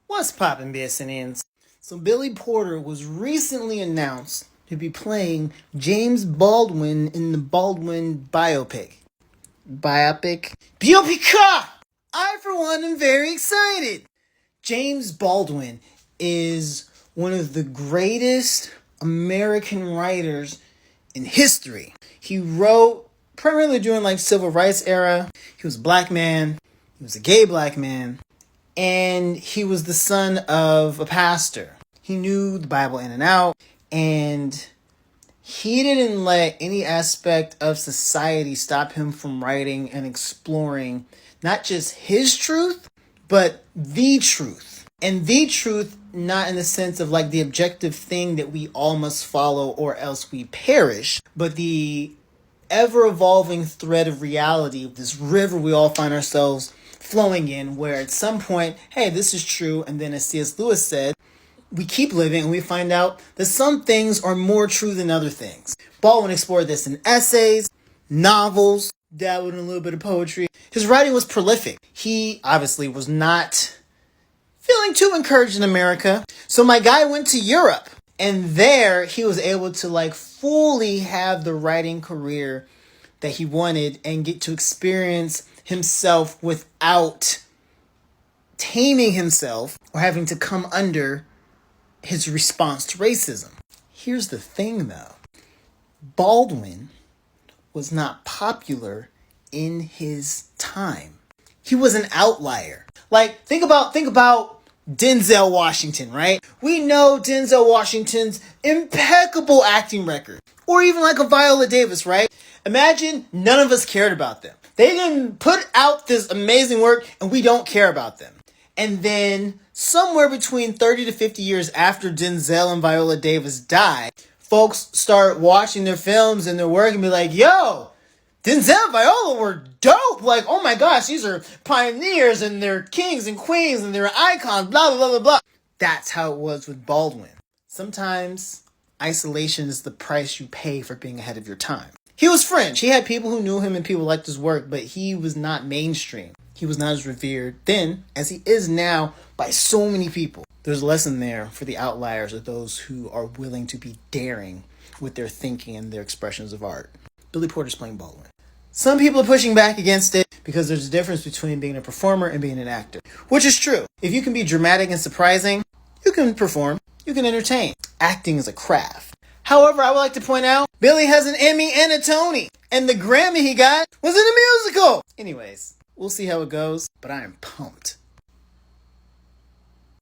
What's poppin', BSNians? So Billy Porter was recently announced to be playing James Baldwin in the Baldwin biopic. Biopic? I, for one, am very excited! James Baldwin is one of the greatest American writers in history. He wrote primarily during civil rights era. He was a black man. He was a gay black man. And he was the son of a pastor. He knew the Bible in and out, and he didn't let any aspect of society stop him from writing and exploring not just his truth, but the truth. And the truth, not in the sense of the objective thing that we all must follow or else we perish, but the ever-evolving thread of reality, this river we all find ourselves flowing in, where at some point, hey, this is true, and then as C.S. Lewis said, we keep living and we find out that some things are more true than other things. Baldwin explored this in essays, novels, dabbled in a little bit of poetry. His writing was prolific. He obviously was not feeling too encouraged in America, so my guy went to Europe, and there he was able to fully have the writing career that he wanted and get to experience himself without taming himself or having to come under his response to racism. Here's the thing though. Baldwin was not popular in his time. He was an outlier. Think about Denzel Washington, right? We know Denzel Washington's impeccable acting record. Or even a Viola Davis, right? Imagine none of us cared about them. They didn't put out this amazing work and we don't care about them. And then somewhere between 30 to 50 years after Denzel and Viola Davis died, folks start watching their films and their work and be like, yo, Denzel and Viola were dope. Oh my gosh, these are pioneers and they're kings and queens and they're icons, blah, blah, blah, blah, blah. That's how it was with Baldwin. Sometimes isolation is the price you pay for being ahead of your time. He was fringe. He had people who knew him and people liked his work, but he was not mainstream. He was not as revered then as he is now by so many people. There's a lesson there for the outliers, or those who are willing to be daring with their thinking and their expressions of art. Billy Porter's playing Baldwin. Some people are pushing back against it because there's a difference between being a performer and being an actor, which is true. If you can be dramatic and surprising, you can perform, you can entertain. Acting is a craft. However, I would like to point out, Billy has an Emmy and a Tony, and the Grammy he got was in a musical. Anyways, we'll see how it goes, but I am pumped.